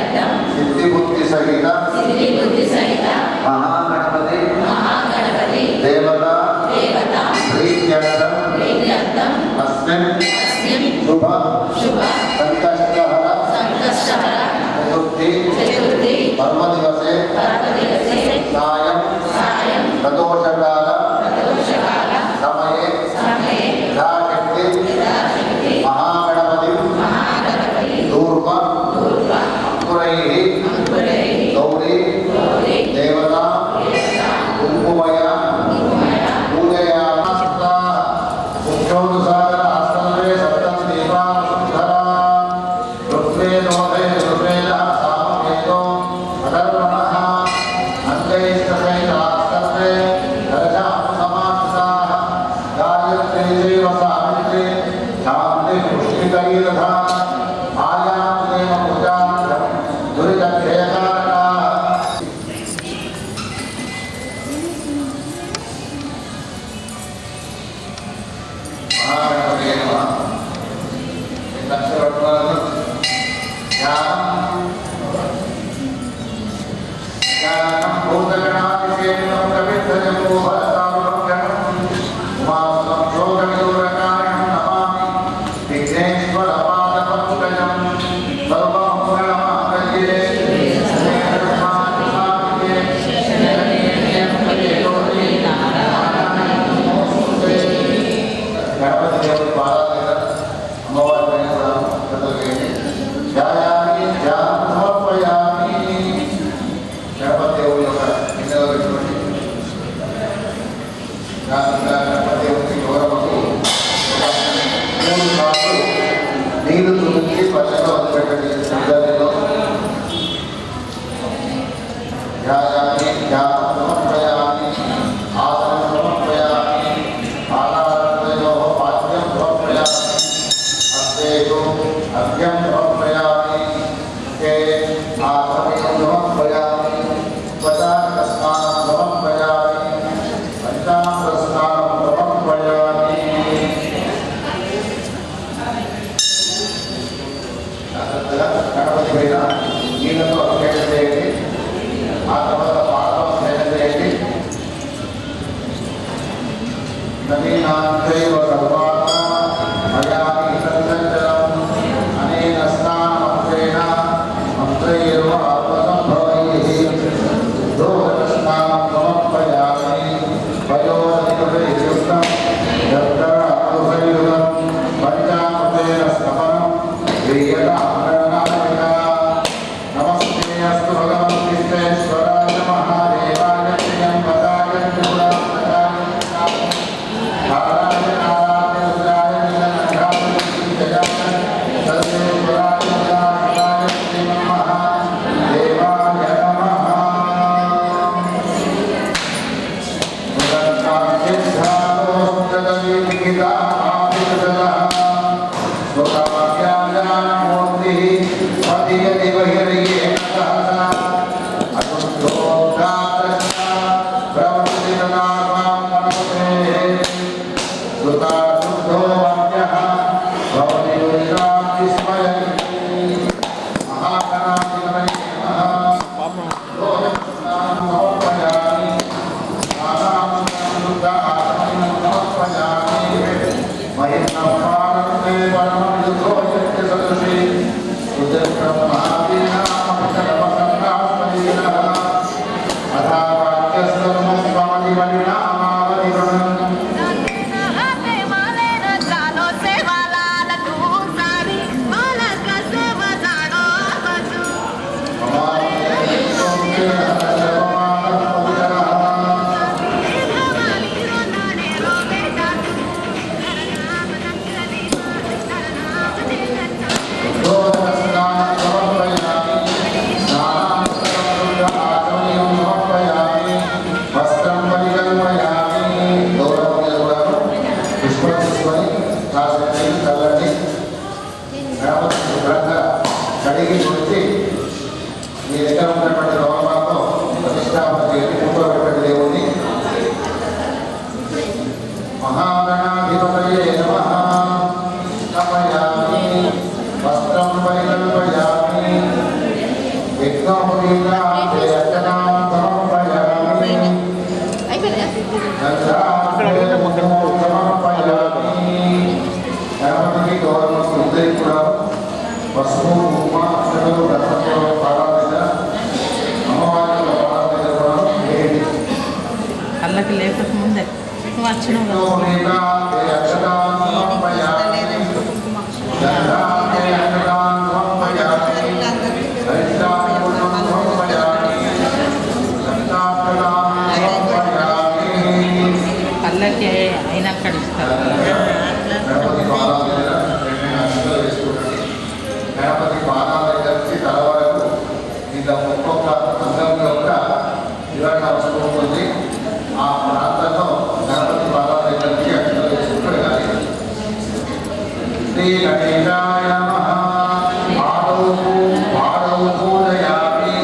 सिद्धि बुद्धि सहित महागणपति देवता प्रीत्यर्थम अस्मिन् शुभ संकष्टहर चतुर्थी पर्वदिवसे सायं प्रदोषकाल समये यथाशक्ति महागणपति धूर्व अंकुरैः गौरी देवता कुंकुमया पूजयामः। मुख्योनुसार आस्तवे सप्तम दीपा सुंदरा ऋग्वेदोदय ऋग्वेदः सामवेदो अधर्वणः अन्यैस्तसैतास्तवे दर्शां समासाः गायत्री देव सावित्री शान्ति पुष्टिकरी तथा आयां देव पूजां दुरितक्षयकारकाः। महागणपतये नमः। ज्ञानं भूतगणादिसेविनं कवित्वजम्बो भरतामृगणं उमासुतं शोकविदूरकारणं नमामि विघ्नेश्वरपादपङ्कजं सर्वमङ्गलमाङ्गल्ये गणपति देव पारायण अम्मवारी ध्यायामि ध्यानं समर्पयामि। गणपति देव गणपति देव गौरवకు మూడు సార్లు నీళ్లు తుడిచి పచ్చగా వదిలిపెట్టండి. సందర్భంలో ధ్యాయామి ధ్యానం సమర్పయామి ఆసనం సమర్పయామి ఆనాదయోః పాద్యం సమర్పయామి హస్తేషు అర్ఘ్యం సమర్పయామి ముఖే ఆసమయం సమర్పయామి త్వచాస్నానం సమర్పయామి పంచామృతస్నానం సమర్పయామి. గణపతి పైన నీళ్ళతో అభిషేకం చేయండి. ఆ తర్వాత పాలతో అభిషేకం చేయండి. నవీనాంతైవ సర్వాణ మయామి సంచరం అనేన స్నానమంత్రేణ మంత్రైర్వ ఆత్మసంభవైః దోషస్నానం సమర్పయామి. వయోధికయుక్తం దత్తరాయుగం పంచామృతేన స్నపనం ప్రియతామరణాయక. నమస్తే అస్తు భగవన్ విశ్వేశ్వరాయ మహాదేవాయ త్ర్యంబకాయ త్రిపురాంతకాయ నారాయణ నారాయణ రుద్రాయ నీలకంఠాయ శ్రీజయాయ సర్వేశ్వరాయ నారాయణాయ శ్రీమన్మహాదేవాయ నమః. లేకముందే నువ్వు వచ్చినావు పల్లకి అయినాక ఇస్తారు. గణపతి పాదాల దగ్గర నుంచి తల వరకు ఇంకా ఒక్కొక్క అంగంలో కూడా వివరణ వస్తూ ఉంటుంది. ఆ ప్రాంతంలో గణపతి పాదాల దగ్గర నుంచి అక్షరాలు వేసుకుంటూ వెళ్ళాలి. శ్రీ గణేశాయ నమః. పాడవు పూజయామి.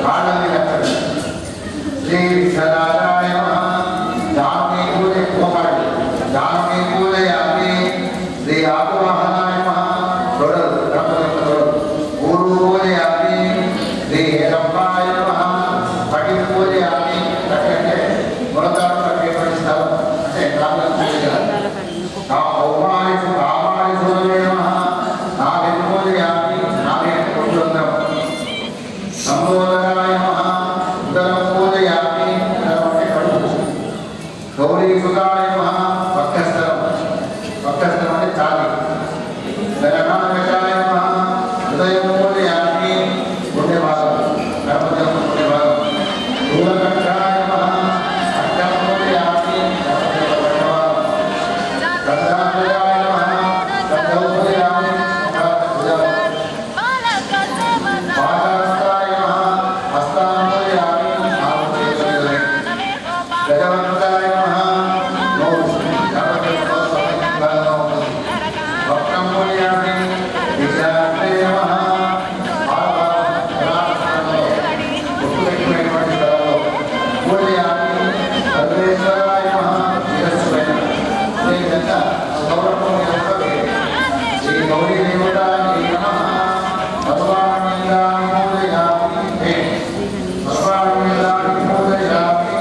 కాళ్ళ మీద శ్రీ విఠలాయ నమః. జానకి పూజ పోకాడు. జానకి పూజయామి. శ్రీ ఆకువాహనాయ నమః. తొడలు గణపతి తొడలు. ఊరు పూజయామి. శ్రీ హేరంబాయ నమః. పటి పూజయామి. పటి అంటే మురతాడు కట్టేటువంటి స్థలం అంటే కాళ్ళ పూజ. కామాయ సూర్య నమః. నాగ పూజయామి. నాగ పురుషోత్తమ. సంబోధనాయ నమః. ఉదరం పూజయామి. ఉదరం అంటే కడుపు. గౌరీ సుతాయ నమః. వక్షస్థలం. వక్షస్థలం అంటే చాలి. గణనాయకాయ నమః. హృదయం పూజయామి. గుండె భాగం. గణపతి గుండె భాగం. స్థూలకంఠాయ నమః. కంఠం పూజయామి. గంధాంజయాయ నమః. గంధం పూజయామి. పాదహస్తాయ నమః. హస్తాం పూజయామి. గజవంతాయ నమః. వక్రం పూజయామి. విశాఖాయ నమః. గుర్తుపెట్టుకునేటువంటి స్థలంలో పూజయామి. సర్వేశ్వరాయ నమః. శిరస్సుపైన అదేవిధంగా గౌరవం శ్రీ గౌరీ దేవతాయ నమః. సర్వాణ్యంగాని పూజయామి. సర్వాణ్యంగాని పూజయామి.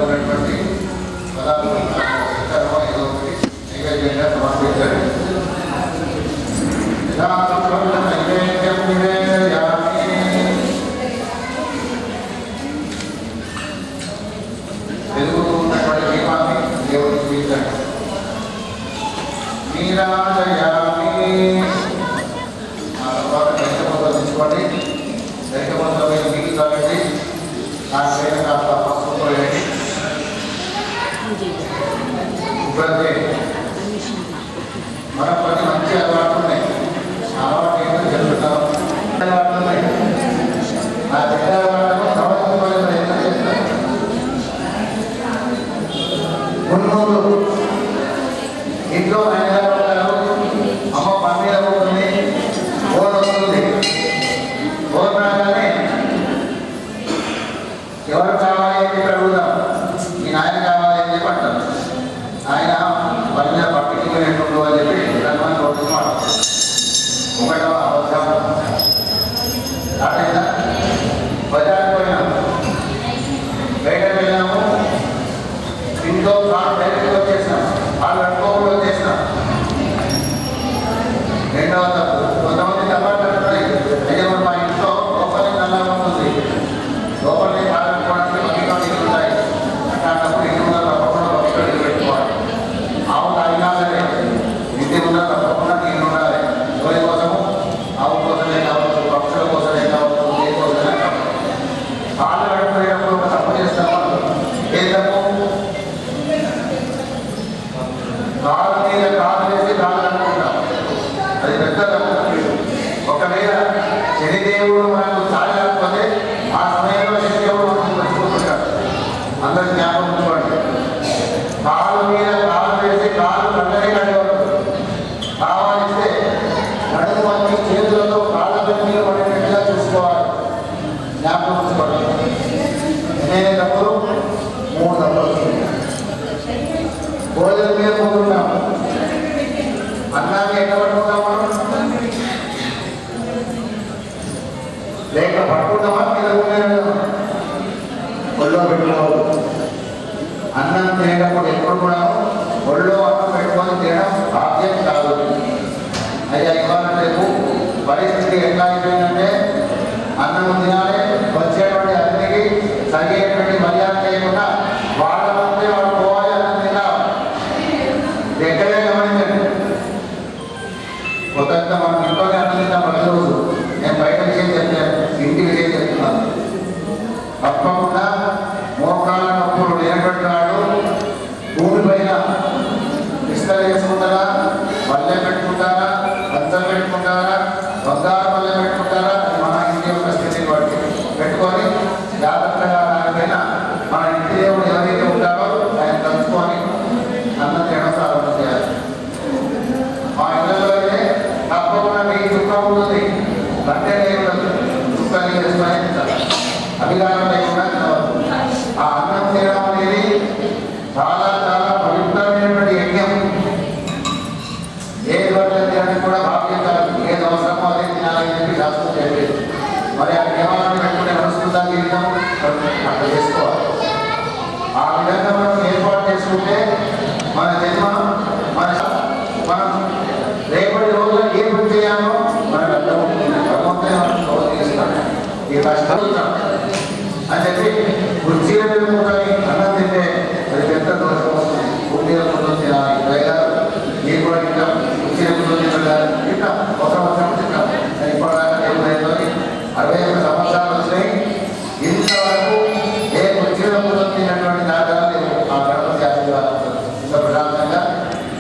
ఉన్నటువంటి పదాలు ఏదో ఒకటి నైవేద్యంగా సమర్పించారు. నైవేద్యం నివేదయామి. వెలుగుతూ ఉన్నటువంటి దీపాన్ని దేవుడికి చూపించండి. నీరాజయామి. ఆ తర్వాత గరికముద్ర తీసుకోండి. గరికముద్ర మీద నీళ్ళు తాగండి. దానిపైన కాస్త పసుపు వేయండి. ఇప్పుడైతే మన కొన్ని మంచి అలవాట్లు ఉన్నాయి. అలవాటు ఏంటో చెప్తున్నాం. అలవాట్లు ఉన్నాయి. ఆ చెడ్డ అలవాట్లను ప్రవర్తించడం ఎంత చేస్తారు. మున్నూరు ఇంట్లో ఆయన అమ్మ పన్నీర పోతుంది. ఫోన్ వస్తుంది. ఫోన్ రాగానే ఎవరు కావాలి అని చెప్పి అడుగుదాం. మీ నాయన కావాలి అని చెప్పి అంటారు. ఆయన పల్లె పక్కకి పోయినట్టు అని చెప్పి ధర్మాన్ని కొడుతూ మాట్లాడతారు. ఒకటవ అబద్ధం. రాలేదా? బజార్కి పోయినాము. బయట వెళ్ళాము. ఇంట్లో కాళ్ళు డైరెక్ట్గా వచ్చేసినాం. కాళ్ళు అడుకోకుండా వచ్చేసినాం. రెండవ తప్పు. కొంతమంది తప్పట్టు అయ్యో మా ఇంట్లో లోపలి నల్లగా ఉంటుంది. లోపలి కాలుకోవడానికి బకెట్లో నీళ్ళు ఉంటాయి. అట్లాంటప్పుడు ఇంటి ముందర తప్పకుండా బకెట్లో నీళ్ళు పెట్టుకోవాలి. ఆవు తాగినా సరే ఇంటి ముందర తప్పకుండా నీళ్ళు ఉండాలి. ఎవరి కోసము? ఆవు కోసమే కావచ్చు, పక్షుల కోసమే కావచ్చు, ఏ కోసమే కావచ్చు. కాళ్ళు కడుపునేటప్పుడు ఒక తప్పు చేస్తామా? ఏ తప్పు? కాళ్ళ మీద కాలు వేసి కాళ్ళు కడుపుకుంటాం. అది పెద్ద తప్పు. ఒకవేళ శనిదేవుడు మనకు చాలకపోతే ఆ సమయంలో శనిదేవుడు మనకు మర్చిపోతుంటాడు. అందరూ జ్ఞాపకం ఉంచుకోండి. కాలు మీద కాలు వేసి కాలు కండనే కడేవాడు. కావాలిస్తే నడుము వంటి చేతులతో కాళ్ళ మీద పడేటట్టుగా చూసుకోవాలి. జ్ఞాపకం ఉంచుకోండి. ఎన్ని తప్పులు? 3 తప్పులు. భోజనం మీద పోతున్నాము. అన్నాన్ని ఎక్కడ పట్టుకుంటామా? లేక పట్టుకుంటామా? మీద ఒళ్ళో పెట్టుకోవాలి. అన్నం తినేటప్పుడు ఎప్పుడు కూడా ఒళ్ళో అన్నం పెట్టుకొని తినడం సాధ్యం కాదు. అయ్యా ఇవాళ రేపు పరిస్థితి ఎట్లా అయిపోయిందంటే అన్నం తినాలి, తగినటువంటి మర్యాద చేయకుండా వాళ్ళ ముందే వాళ్ళు పోవాలి అన్నది కావాలి. ఎక్కడే గమనించండి. కొత్త మనం ఇంట్లోనే అన్నదిద్దాం ప్రతిరోజు. నేను బయట విషయం చెప్తాను, ఇంటి విషయం చెప్తున్నాను. తప్పకుండా మోకాళ్ళ నొప్పులు లేనటువంటి వాడు భూమి పైన విస్తర చేసుకుంటారా, పల్లె పెట్టుకుంటారా, పంచం పెట్టుకుంటారా, బంగారు పల్లె పెట్టుకుంటారా, మన ఇంటి యొక్క స్థితిని బట్టి పెట్టుకొని జాగ్రత్తగా దానిపైన మన ఇంటి దేవుడు ఎవరైతే ఉంటారో ఆయన తలుచుకొని అన్నం తినడం ప్రారంభం చేయాలి. మా ఇళ్ళలో అయితే తప్పకుండా నెయ్యి చుక్క ఉంటుంది, అంటే దేవుడు చుక్క నీళ్ళు వేసుకొని తింటారు. అభిగానం లేకుండా తినవద్దు. ఆ అన్నం తినడం అనేది చాలా చాలా పవిత్రమైనటువంటి యజ్ఞం. ఏది పడితే తినడానికి కూడా భాగ్యతాలు, ఏది అవసరమో అదే తినాలని చెప్పి శాస్త్రం చెప్పేది. మరి ఆ నియమాలను పెట్టుకునే మనస్ఫూర్తిగా జీవితం అట్లా చేసుకోవాలి. ఆ విధంగా మనం ఏర్పాటు చేసుకుంటే మన జన్మ మనం రేపటి రోజుల్లో ఏ పని చేయాలో మనకు అర్థం ఉంటుంది. భగవంతుని మనం గౌరవిస్తాడు. ఈ కష్టం అని చెప్పి కుర్చీల మీద కూర్చొని అన్నం తింటే అది పెద్ద దోషం వస్తుంది. కుర్చీల కూర్చొని తినాలి. దయగారు మీరు కూడా తింటాం, కుర్చీల కూర్చొని తింటారు. తింటాం, ఒక సంవత్సరం తింటాం. ఇప్పటిదాకా దేవుడు 61 సంవత్సరాలు వచ్చినాయి. ఇంతవరకు ఏ కుర్చీల కూర్చొని తిన్నటువంటి దాఖలాలు లేవు. ఆ గణపతి ఆశీర్వాదం ఇంత ప్రశాంతంగా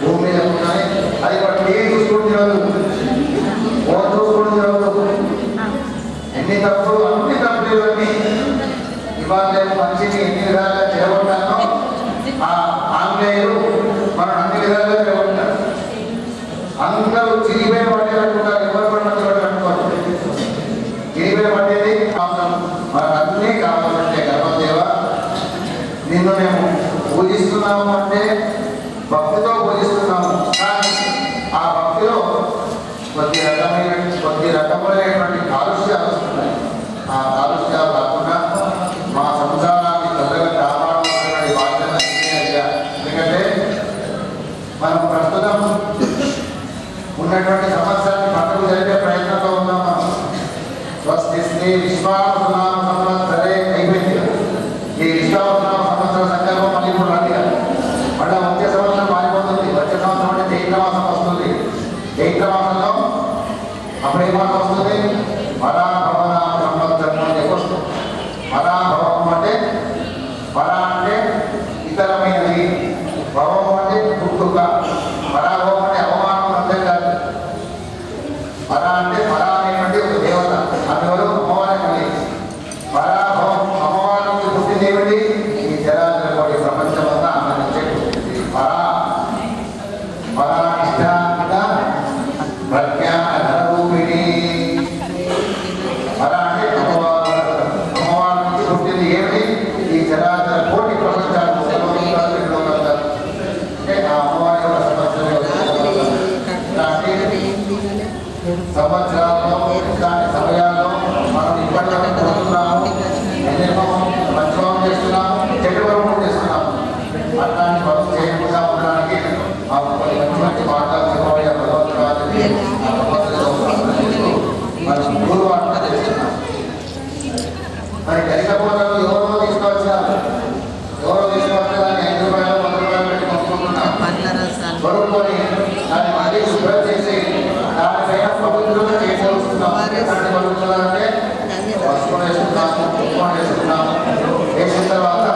భూమి మీద కూర్చొని అది కూడా టీవీ చూసుకుని తినదు, ఫోన్ చూసుకుని తినదు. ఎన్ని తప్పులు, అన్ని తప్పులు ఇవన్నీ. ఇవాళ మనిషిని ఎన్ని విధాలుగా చెడగొట్టానో ఆ ఆంగ్లేయులు మనం అన్ని విధాలుగా చెడగొట్టారు. అందరూ చిరిగిపోయిన పట్టేది అనుకుంటారు, ఎవరు కూడా మంచి పట్టి అనుకోరు. చిరిగిపోయిన పట్టేది మనకు అన్నీ కావాలంటే గర్భదేవ నిన్ను మేము పూజిస్తున్నాము అంటే భక్తితో పూజిస్తున్నాము. కానీ ఆ భక్తిలో కొద్ది రకములైనటువంటి కాలుష్యాలు వస్తున్నాయి. ఆ కాలుష్యాలు కాకుండా మా సంసారాన్ని తొందరగా కాపాడాలనే బాధ్యత అయ్యా. ఎందుకంటే మనం ప్రస్తుతం ఉన్నటువంటి సంవత్సరాన్ని పండుగ జరిపే ప్రయత్నంలో ఉన్నాం. మనం స్వస్తి శ్రీ విశ్వావసునామ సంవత్సరే అయిపోయింది. ఈ విశ్వావసునామ సంవత్సర సంకల్పం మళ్ళీ ఇప్పుడు రాదు. మళ్ళీ వచ్చే సంవత్సరం మారిపోతుంది. వచ్చే సంవత్సరం అంటే చైత్ర మాసం వస్తుంది. చైత్ర మాసంలో అప్పుడు ఏ మాసం వస్తుంది? పరాభవనామ సంవత్సరం అని వస్తుంది. పరాభవం అంటే పరా అంటే ఇతరమైనది, భవం అంటే పుట్టుక. పరాభవం అంటే అవమానం అర్థం కాదు. పరా అంటే పరా అనేటువంటి ఒక దేవత, అందువల్ల అమ్మవారి పరాభవం అమ్మవారి నుంచి పుట్టింది ఏమిటి? ఈ జరాజరపడి ప్రపంచమంతా ఆనందించేది పరా. పరా ఇష్టాంత ప్రజ్ఞాన ధనరూపిణి. పరా అంటే అమ్మవారి నుంచి పుట్టింది ఏమిటి? ఈ జరాజర కోటి ప్రపంచాలు అంటే ఆ అమ్మవారి యొక్క సంవత్సరాల్లో ఇట్లాంటి సమయాల్లో మనం ఇప్పటికీ పోతున్నాము, ఎన్నెన్నో మంచివారం చేస్తున్నాము, చెడు వరం చేస్తున్నాము. అట్లాంటి పనులు చేయకుండా ఉండడానికి మాకు కొన్ని మంచి మంచి మార్గాలు చెప్పబోయే భగవంతుడు మనం గురువు అంతా చేస్తున్నాం. మరి గరికపోతలు ఎవరో తీసుకొచ్చారు, ఎవరో తీసుకొస్తే దాన్ని 5 రూపాయలు 10 రూపాయలు పెట్టి కొనుక్కుంటున్నాం. కొనుక్కొని దాన్ని మళ్ళీ శుభ్రం చేసి దానిపైన పవిత్రంగా చేసుకోవాల్స్తున్నాం. ఎలాంటి పవిత్రులు అంటే పసుపు వేసుకున్నాము, ఉప్మా వేసుకున్నాము. వేసిన తర్వాత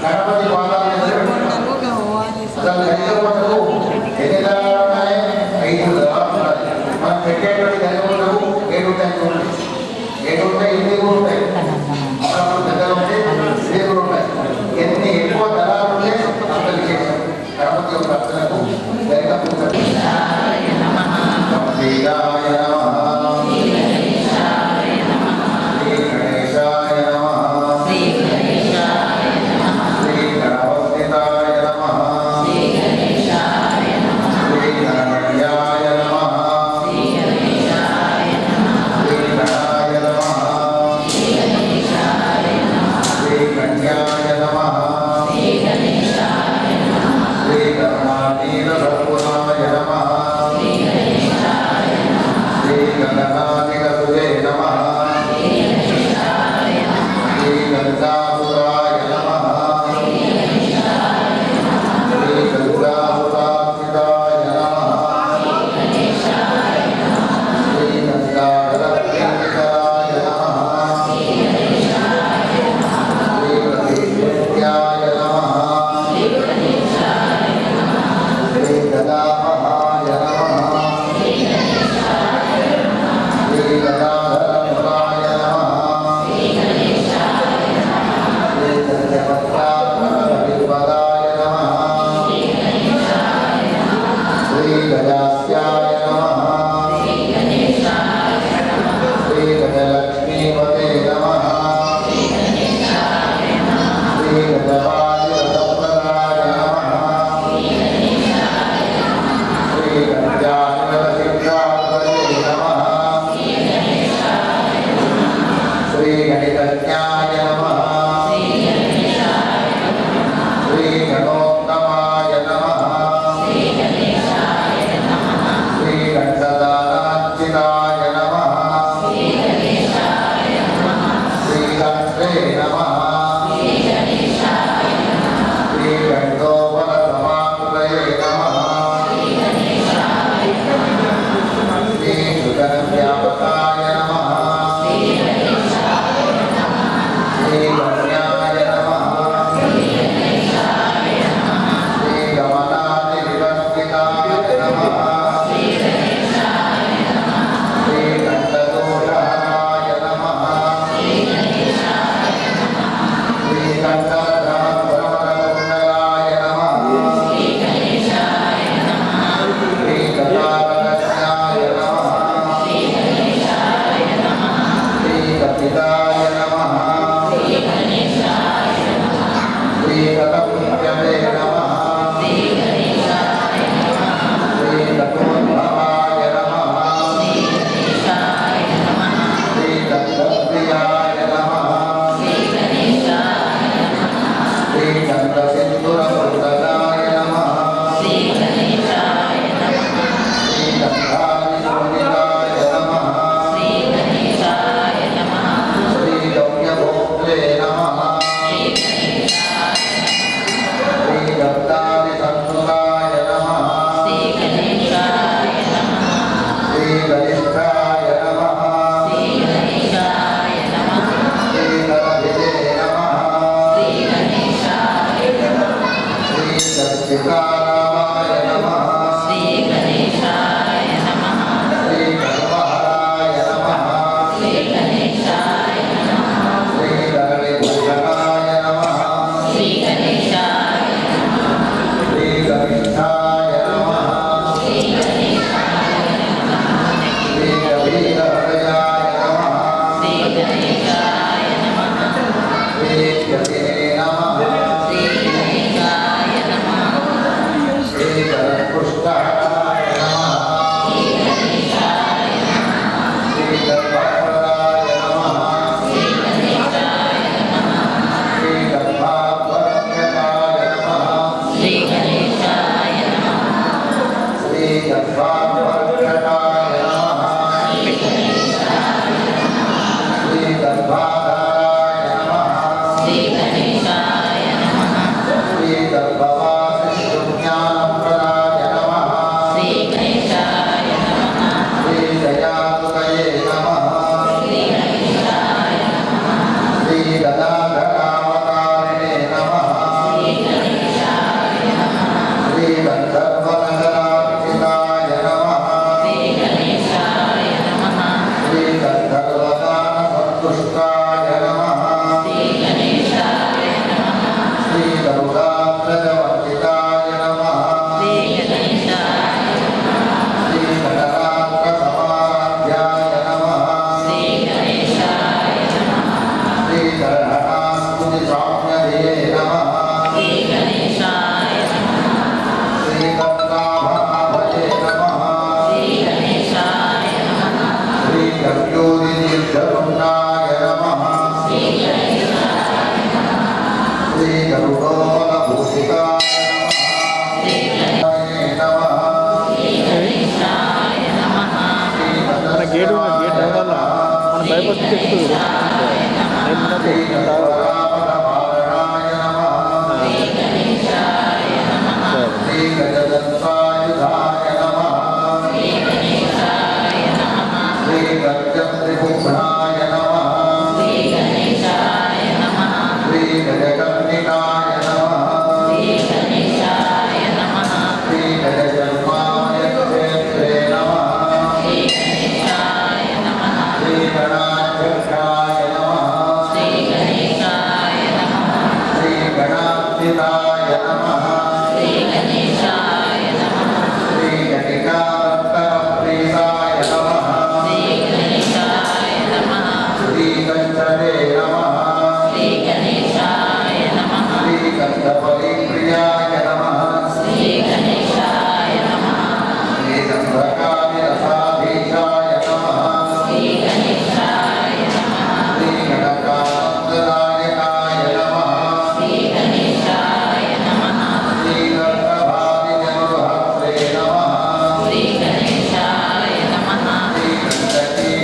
గణపతి పాదాలు అసలు గరికపోతలు ఎన్ని దళాలు ఉన్నాయి? 5 దళాలు ఉన్నాయి. మనం పెట్టేటువంటి గరికపోతలు 7 ఉంటాయి. 7 ఉంటాయి, 8 ఉంటాయి. అప్పుడు పెద్దలు ఉంటే 7 ఉంటాయి. ఎన్ని ఎక్కువ దళాలు ఉంటే అంత విశేషం. గణపతి యొక్క అర్చనకు గరికపోతలు శ్రీ గణాధీన సర్వనాయ నమః. శ్రీ గణేశాయ నమః శ్రీ గణపహరాయ నమః శ్రీ గణేశాయ నమః శ్రీ గణవిభూషణాయ నమః శ్రీ గణేశాయ శ్రీ గణేశాయ నమః శ్రీ గణేశాయ శ్రీ గభీరహృదయాయ నమః శ్రీ గణేశాయ నమః శ్రీ గణే నమః శ్రీ గణేశాయ నమః శ్రీ గణపుష్కరాయ నమః శ్రీ గణేశాయ శ్రీ గణపహరాయ నమః శ్రీ గణేశాయ నమః శ్రీ గణాధ్వర్యకాయ నమః శ్రీ గణేశాయ నమః శ్రీ గణాధ్వర్యకాయ నమః శ్రీ గణాధారాయ నమః శ్రీ గణేశాయ నమః శ్రీ గర్భవాసిజ్ఞానప్రదాయ నమః శ్రీ గణేశాయ నమః శ్రీ దయాలుదయే నమః శ్రీ గణేశాయ నమః శ్రీ గదాధరావతారిణే నమః శ్రీ గణేశాయ నమః శ్రీ గంధర్వనగరార్చితాయ నమః శ్రీ గణేశాయ నమః శ్రీ గంధర్వదాన సంతుష్టాయ నమః శ్రీ గణేశాయ నమః శ్రీ గరుడాగ్రజవర్జితాయ నమః శ్రీ గణేశాయ శ్రీ గణరాత్ర సమారాధ్యాయ నమః శ్రీ గణేశాయ నమః శ్రీ గణనాస్తుతి సామ్యధియే నమః శ్రీ గణేశాయ నమః శ్రీ గంగాభాభయే నమః శ్రీ గణేశాయ నమః శ్రీ గవ్యోరిదీర్ఘపుండాయ నమః శ్రీ గణేశాయ శ్రీ గరుడోలభూషితాయ శ్రీ నమః గణేశాయ నమః మన గేట్ ఉన్న గేట్ వల్ల మన బైపాస్ చెప్తుంది శ్రీ గజపరాపరమారణాయ నమః శ్రీ గణేశాయ నమః శ్రీ గజదంతాయుధాయ నమః శ్రీ గణేశాయ నమః శ్రీ గజత్రిభువనాయ నమః శ్రీ గణేశాయ నమః శ్రీ గజకర్ణికాయ నమః శ్రీ గణేశాయ నమః శ్రీ గజజన్మాయ క్షేత్రే నమః శ్రీ గణేశాయ నమః శ్రీ గణాధ్యక్షాయ నమః శ్రీ గణేశాయ నమః శ్రీ గణాస్థితాయ నమః శ్రీ గణేశాయ నమః శ్రీ గణికారత్తరప్రీతాయ నమః శ్రీ గణేశాయ నమః శ్రీ గంధరే నమః శ్రీ గణేశాయ నమః శ్రీ గంధపరిప్రియాయ నమః శ్రీ గణేశాయ నమః శ్రీ గంధకావిరసాధీశాయ నమః శ్రీ గణేశాయ నమః శ్రీ గణకానందదాయకాయ నమః శ్రీ గణేశాయ నమః శ్రీ గర్భభావిజనుహస్రే నమః శ్రీ గణేశాయ నమః శ్రీ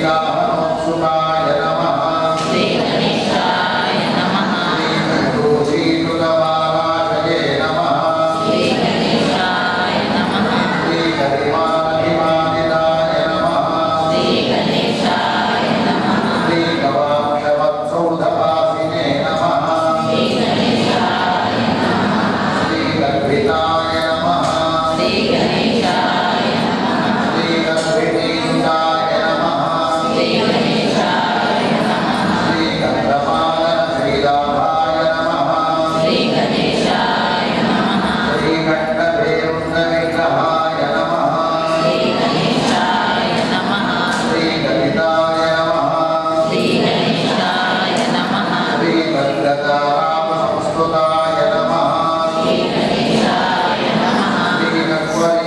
గంధకీకాహనోత్సుకాయ నమః శ్రీ గణేశాయ నమః శ్రీ గంధూషీకృతమారాశయే నమః శ్రీ గణేశాయ నమః శ్రీ గరిమాధిమానిదాయ నమః శ్రీ గణేశాయ నమః శ్రీ గవాక్షవత్సౌధవాసినే నమః శ్రీ గణేశాయ నమః శ్రీ గర్భితాయ నమః శ్రీ గణేశాయ నమః శ్రీ గర్భిణీయుతాయ నమః శ్రీ గణేశాయ నమః శ్రీ గంధమాదన శ్రీరామాయ నమః శ్రీ గణేశాయ నమః శ్రీ కంఠభేరుండ విగ్రహాయ నమః శ్రీ గణేశాయ నమః శ్రీ గణితాయ నమః శ్రీ గణేశాయ నమః శ్రీ గంగతారామ సంస్కృతాయ నమః శ్రీ గణేశాయ నమః శ్రీ నక్వరి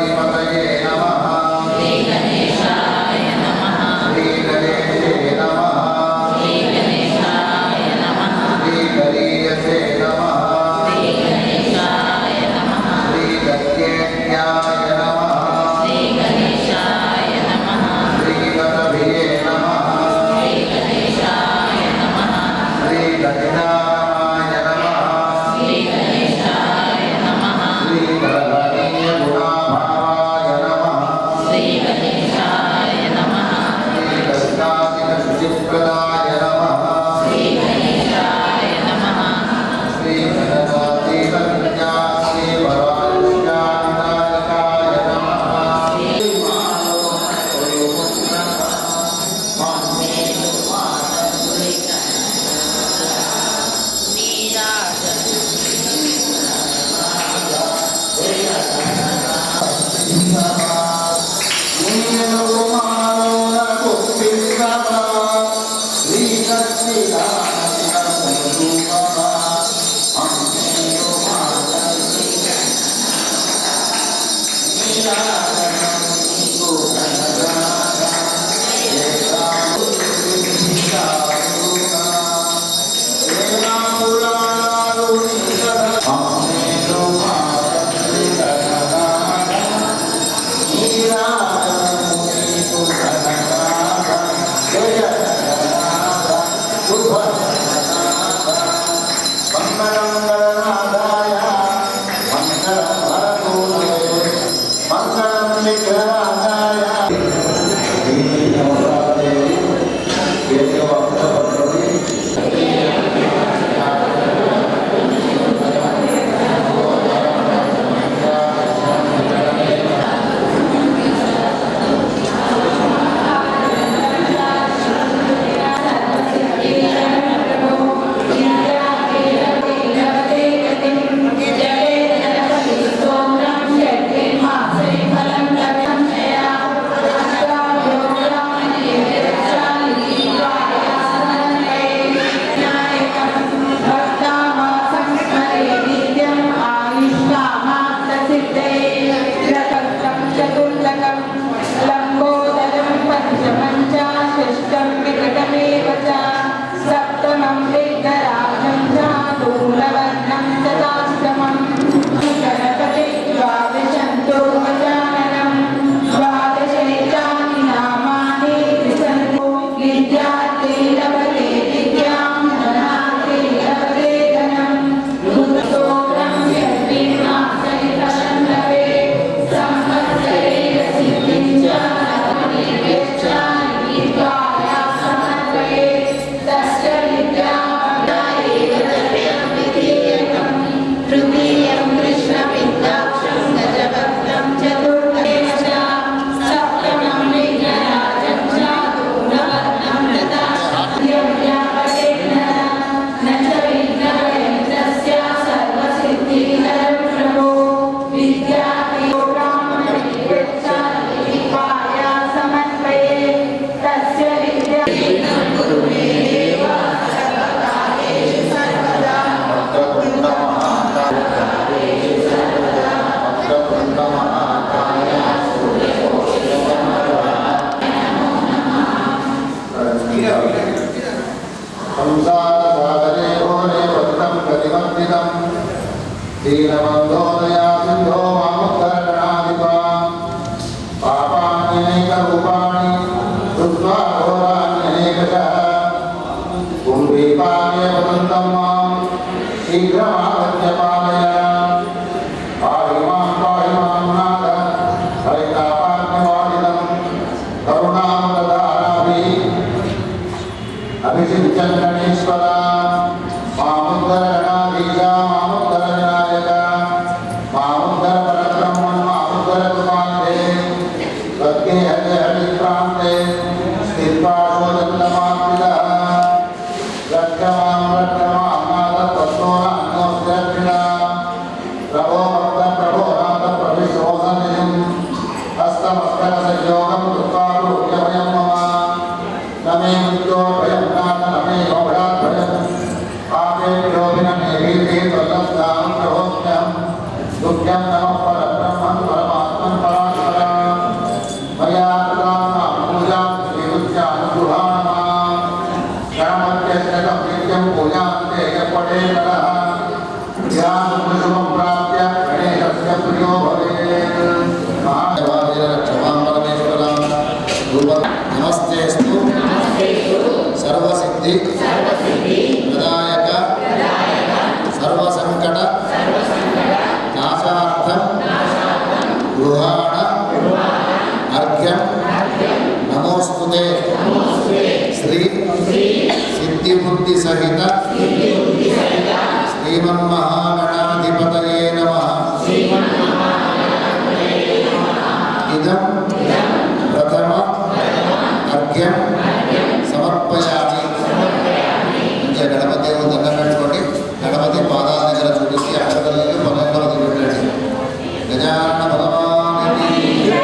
गजानन भगवान की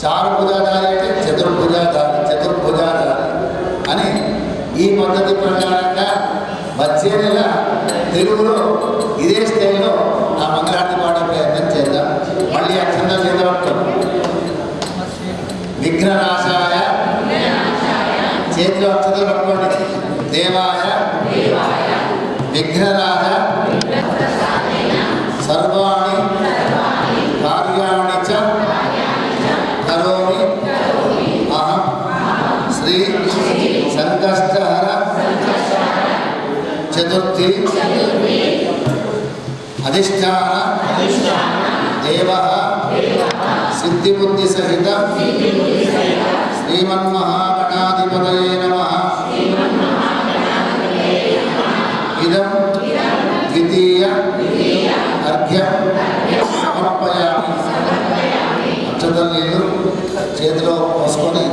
చారుభుజాధారి అంటే చతుర్భుజాధారి అని ఈ పద్ధతి ప్రకారంగా వచ్చే నెల తెలుగులో ఇదే స్థాయిలో ఆ మంగళారతి పాడే ప్రయత్నం చేద్దాం. మళ్ళీ అక్షంత చేతపడతాం. విఘ్ననాశాయ చేతిలో అక్షతలు పట్టుకోండి. దేవాయ విఘ్నరాజ సర్వాణి కార్యాణి చ కరోమి అహం శ్రీ సంకష్టహర చతుర్థి అధిష్టాన దేవ సిద్ధిబుద్ధి సహిత శ్రీమన్మహాగణాధిపతయే నమః. ఇదం ద్వితీయ అర్ఘ్యం సమర్పయామి. అక్షతలు నీళ్ళు చేతిలో పోసుకొని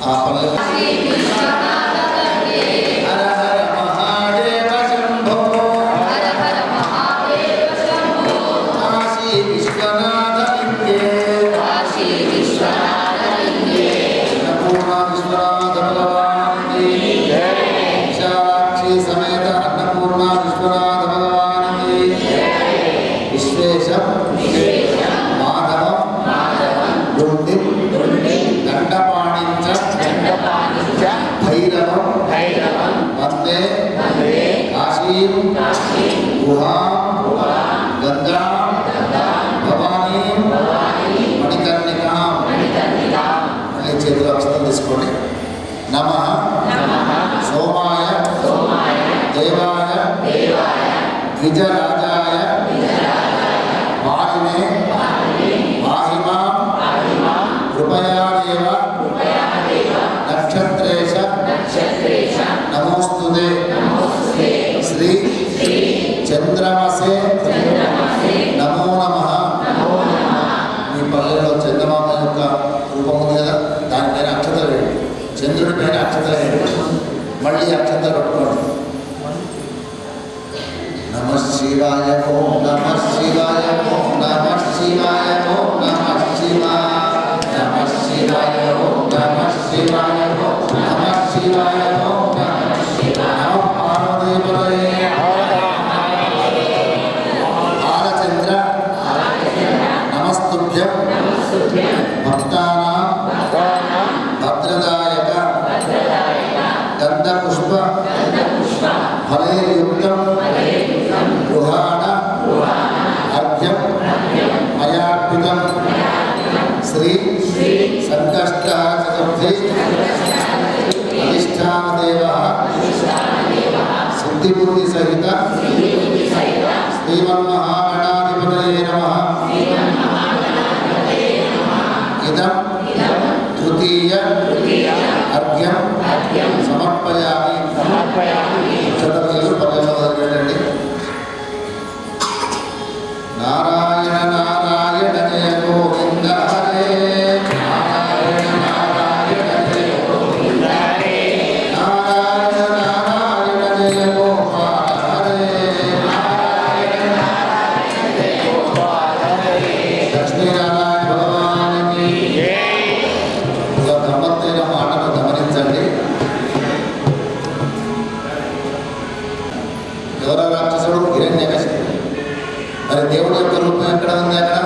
ఆ పనులు హర హర మహాదేవ శంభో కాశీ విశ్వనాథ లింగే అన్నపూర్ణ విశ్వనాథ భగవానికి విశాలాక్షి సమేత అన్నపూర్ణ విశ్వనాథ భగవానికి విశ్వేశం మాధవం దుండి దండపాణించ భైరవం వందే కాశీం గుహాం గంగాం భవానీం మణికర్ణికాం. మళ్ళీ చేతిలో అక్షతం తీసుకోండి. నమః సోమాయ దేవాయ ద్విజరాజాయ వాహినే వాహిమాం కృపయాదేవ నక్షత్రేష నమోస్తుతే. శ్రీ చంద్రమసే నమో నమః. మీ పల్లెలో చంద్రమామ యొక్క రూపం ఉంది కదా, దానిపైన అక్షతలు వేయండి. చంద్రుడి పైన అక్షతలు వేయండి. మళ్ళీ అక్షతలు పట్టుకోండి. నమః శివాయ ఓం నమః శివాయ ఓం నమః శివాయ ఓం నమః శివాయ నమః శివాయ ఓం నమః శివాయ ఓం నమః శివాయ ఓం నమః శివాయ నమః పార్వతీపతయే బాలచంద్ర నమస్తుభ్యం భక్తానాం భద్రదాయక గంధపుష్ప ఫలైర్యుక్తం గృహాణ అర్ఘ్యం మయార్పితం. శ్రీ సంకష్ట చతుర్థి అధిష్టాన దేవ సిద్ధిబుద్ధి సహిత శ్రీమన్మహాగణాధిపతయే నమః. ఇదం తృతీయ అర్ఘ్యం సమర్పయామి. చదవీరు పల్లెలో వదిలేయండి. నారాయణ నారాయణ జయ గోవింద హరే నారాయణ నారాయణ జయ గోవింద హరే నారాయణ నారాయణ జయ గోపాల హరే నారాయణ నారాయణ జయ గోపాల హరే. లక్ష్మీనారాయణ భగవానికి ఒక గమ్మత్తైన మాటను గమనించండి. ఎవరో రాక్షసుడు హిరణ్యకశిపుడు. మరి దేవుడి యొక్క రూపం ఎక్కడ ఉంది? అక్కడ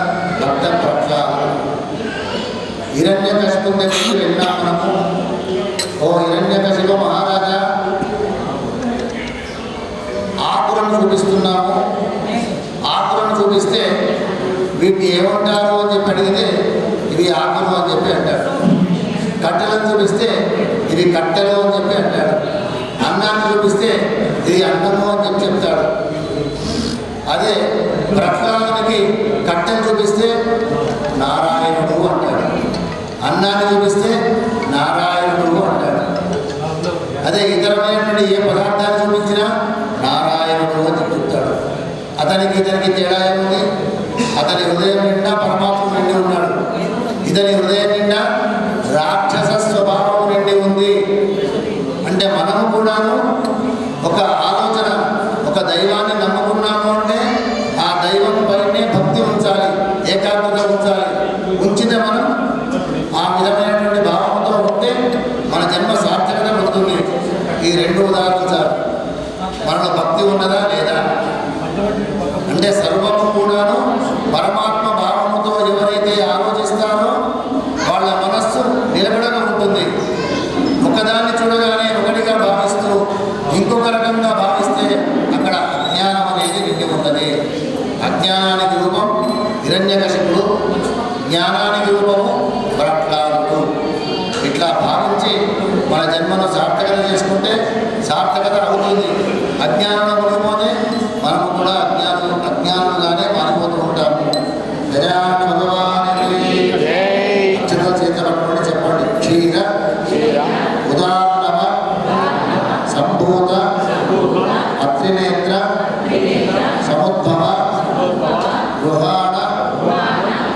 రక్త ప్రక్షాళన. హిరణ్యకశిపుని దగ్గరికి వెళ్ళినాం మనము. ఓ హిరణ్యకశిపు మహారాజా, ఆకులను చూపిస్తున్నాము. ఆకులను చూపిస్తే వీటిని ఏమంటారు అని చెప్పి అడిగితే ఇవి ఆకులు అని చెప్పి అంటాడు. కట్టెలను చూపిస్తే ఇది కట్టెలు అని చెప్పి అంటాడు. అన్నాన్ని చూపిస్తే ఇది అన్నము అని చెప్పి చెప్తాడు. అదే ప్రహ్లాదునికి కట్టెలు చూపిస్తే నారాయణుడు అంటాడు. అన్నాన్ని చూపిస్తే నారాయణుడు అంటాడు. అదే ఇతరమైనటువంటి ఏ పదార్థాన్ని చూపించినా నారాయణుడు అని చెప్తాడు. అతనికి ఇతనికి తేడా ఏముంది? అతని హృదయం నిండా పరమాత్మ నిండి ఉన్నాడు. ఇతని హృదయం నిండా రాక్షస స్వభావం నిండి ఉంది. అంటే మనము కూడాను ఒక ఆలోచన, ఒక దైవాన్ని నమ్ముకున్నాము అంటే ఆ దైవం పైనే భక్తి ఉంచాలి, ఏకాగ్రత ఉంచాలి. ఉంచితే మనం అజ్ఞానానికి రూపం హిరణ్యకశిపుడు, జ్ఞానానికి రూపము ప్రహ్లాదుడు. ఇట్లా భావించి మన జన్మను సార్థకత చేసుకుంటే సార్థకత అవుతుంది. అజ్ఞానంలో మునిగిపోతే మనము కూడా అజ్ఞానులుగానే మారిపోతూ ఉంటాము. గజానన భగవానికి అక్షరాలు చేతపట్టుకొని చెప్పండి. క్షీర ఉదాహరణ సంభూత అత్రినేత్ర సముద్భవ గృహాణ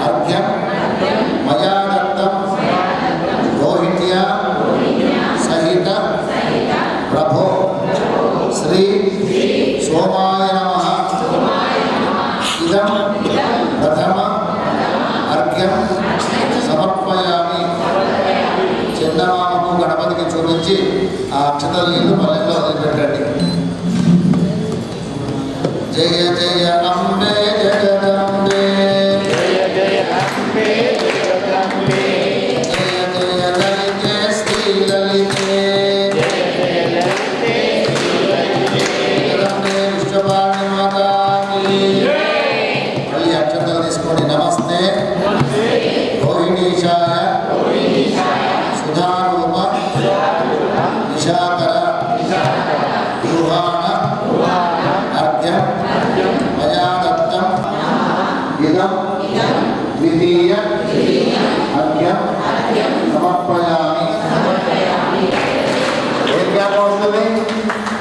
అర్ఘ్యం మయా దత్తం రోహిణ్యా సహిత ప్రభో శ్రీ సోమాయ నమః. ఇదం ప్రథమ అర్ఘ్యం సమర్పయామి. చందమామకు గణపతికి చూపించి ఆ అక్షతలు నీళ్లు పల్లెల్లో వదిలిపెట్టండి. జయ జయ అంబే జగదంబే, జయ జయ అంబే జగదంబే, జయ జయ లలితే శ్రీ లలితే, జయ జయ లలితే శ్రీ లలితే, జగదంబే విష్ణువాణి మాతాకి. మళ్ళీ అక్షతలు తీసుకోండి. నమస్తే రోహిణీశాయ సుధారూప నిశాకర గృహాణ అర్ఘ్యం మయా దత్తం. ఇదం ద్వితీయ అర్ఘ్యం సమర్పయామి. ఏం జ్ఞాపకం వస్తుంది?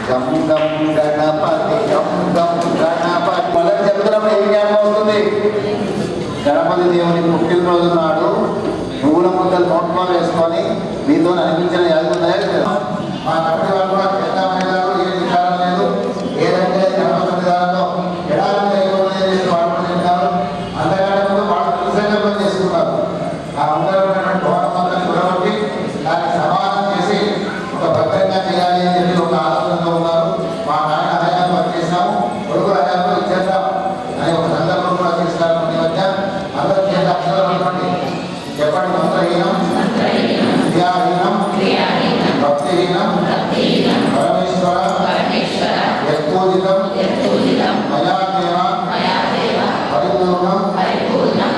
గం గం గణపతి గం గం గణపతి. మొదటి చెప్తున్నప్పుడు ఏం జ్ఞాపకం వస్తుంది? గణపతి దేవుని పుట్టినరోజు నాడు నువ్వుల ముద్దలు నోట్లో వేసుకొని మీతో అనిపించిన యాది ఉన్నాయా లేదా? మా కమిటీ వాళ్ళు కూడా చేద్దామనే ఏ విచారం లేదు. ఏదంటే గణపతి దానిలో ఎడారి వాళ్ళు చెప్తారు. అంతకంటే ముందు వాళ్ళు విసర్జన చేసుకున్నారు. ఆ అందరూ భవనమంతా చూడబట్టి దాన్ని సమానం చేసి ఒక భద్రంగా చేయాలి అని చెప్పి ఒక ఆలోచనలో ఉన్నారు. మా నాయన హయాంలో పనిచేసాము, కొడుకు హయాంలో ఇచ్చేద్దాం అని ఒక సందర్భం కూడా చేస్తారు. ఈ మధ్య అందరూ చేత అక్షరాలు అనుకోండి. చెప్పండి. మంత్రహీనం క్రియాహీనం భక్తిహీనం పరమేశ్వర యత్పూజితం మయా దేవ పరిపూర్ణం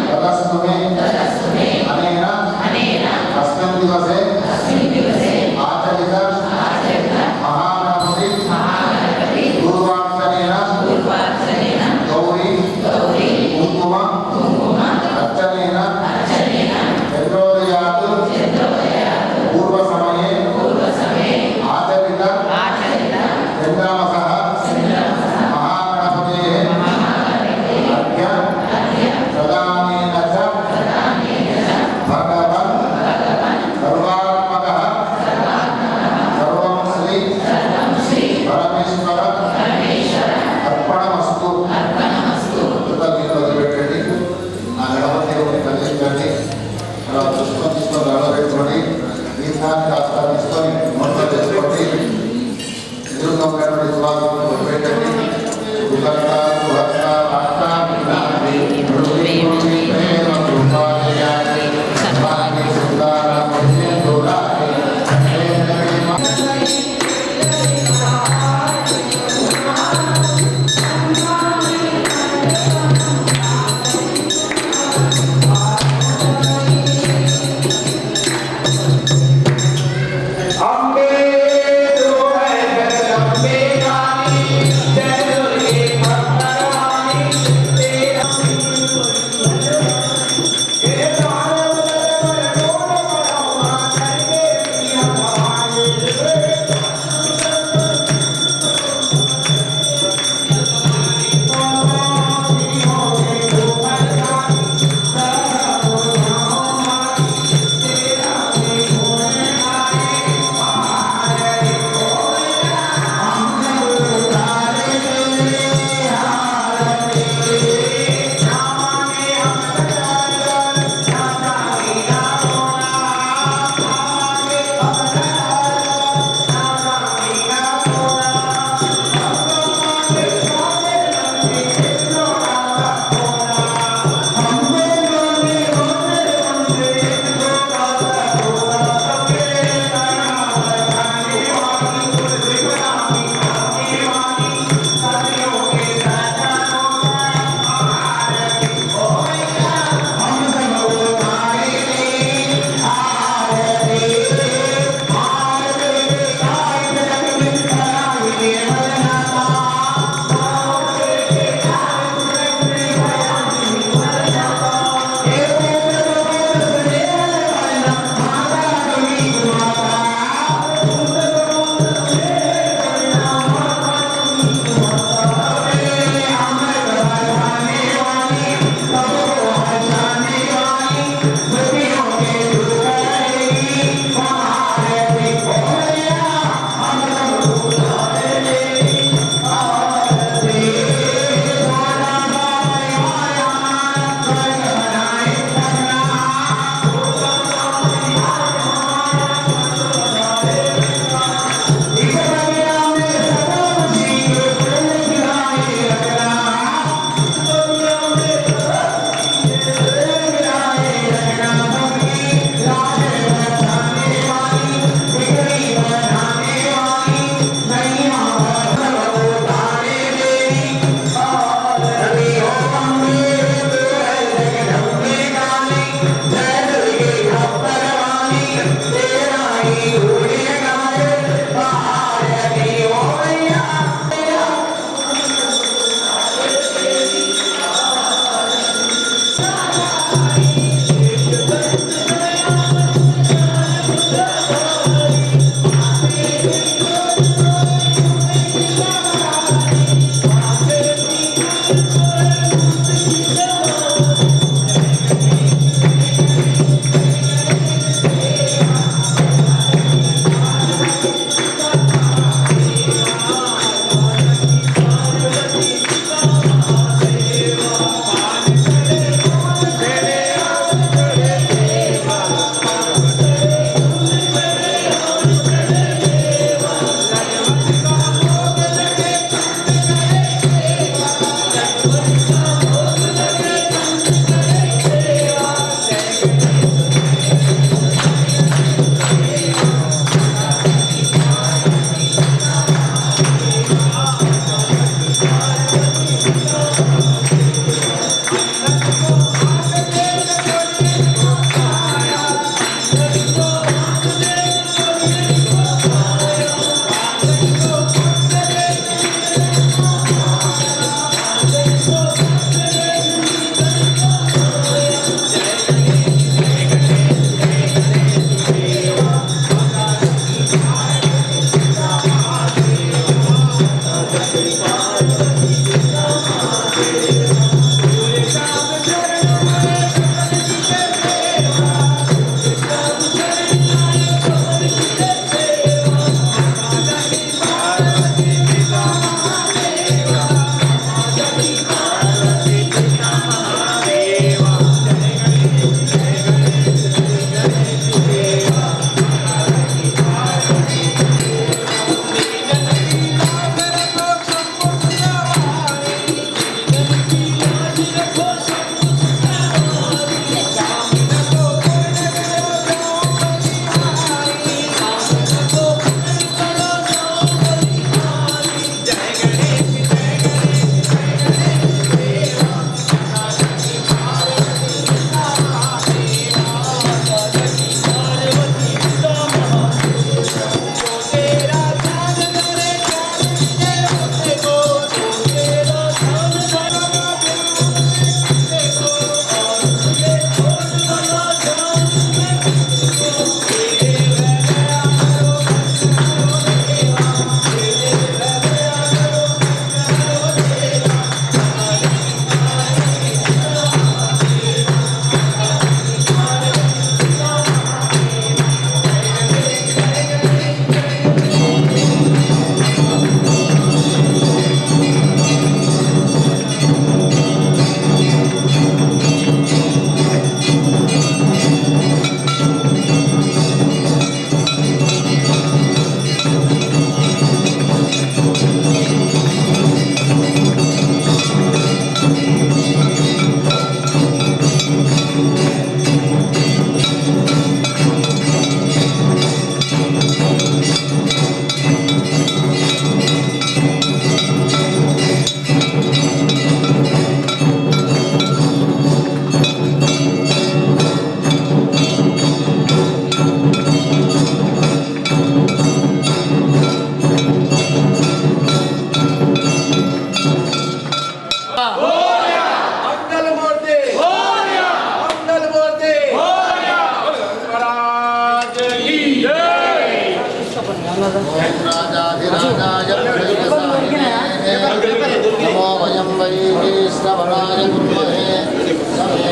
తదస్తు మే అనేన అస్మిన్ దివసే ఆచరిత మహాగణపతి పూర్వార్చనేన గౌరీ కుంకుమ అర్చనేన చంద్రోదయాత్ పూర్వ సమయే ఆచరిత చంద్రమసః మహాగణపతే అర్ఘ్య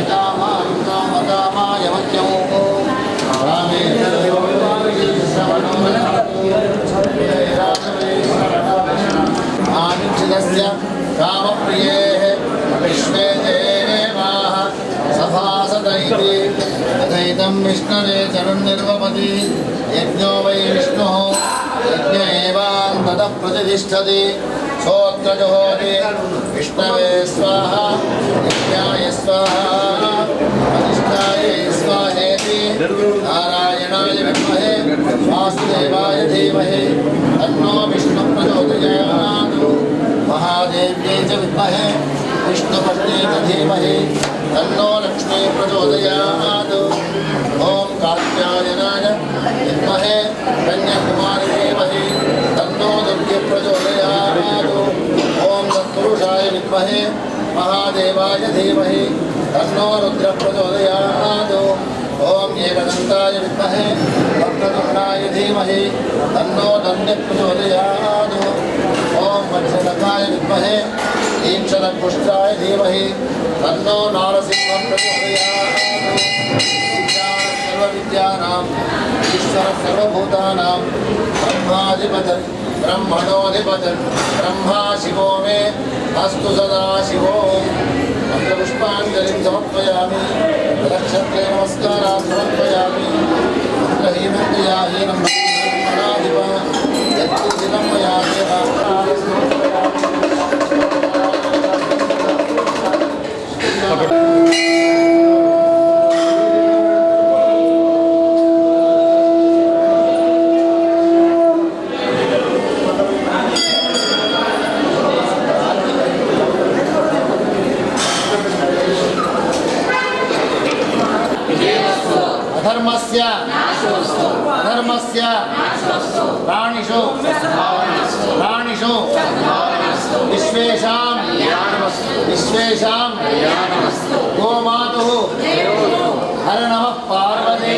कामाय मह्यं रामे आनिक्षितस्य कामप्रियेः विश्वे देवाः सभासद इति तथैतं विष्णवे चरुन्निर्वपति यज्ञो वै विष्णुः यज्ञ एवान्ततः प्रतिष्ठति सोऽत्रजुहोति विष्णवे स्वाहा यज्ञाय स्वाहा प्रतिष्ठाय स्वाहेति नारायणाय विद्महे वासुदेवाय धीमहि तन्नो विष्णुः प्रचोदयात् महादेव्यै च विद्महे विष्णुपत्न्यै च धीमहि तन्नो लक्ष्मी प्रचोदयात् ॐ कात्यायनाय विद्महे कन्याकुमारी धीमहि तन्नो दुर्गे प्रचोदयात् ॐ तत्पुरुषाय विद्महे महादेवाय धीमहि तन्नो रुद्र प्रचोदयात् ॐ एकदन्ताय विद्महे वक्रतुण्डाय धीमहि तन्नो दण्ड्य प्रचोदयात् ॐ वज्रनखाय विद्महे ईक्षणपुष्टाय धीमहि तन्नो नारसिंहः प्रचोदयात् सर्वविद्यानाम् ईश्वर सर्वभूतानां ब्रह्माधिपतिः ब्रह्मणोऽधिपतिः ब्रह्मा शिवो मे अस्तु सदा शिवो मन्त्रपुष्पाञ्जलिं समर्पयामि नक्षत्रे नमस्कारान् समर्पयामि मन्त्रहीनं दयाहीनं मनाधिप यत्पूजितं मया देव अधर्मस्य प्राणिषु विश्वेषां गोमातुः हर नमः पार्वती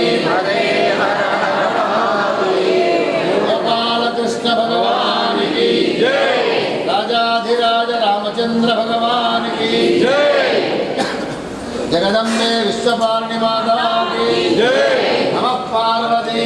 गोपालकृष्ण भगवान की राजाधिराज रामचंद्र भगवान की जगदम्बे विश्वपालिनी माता की नमः पार्वती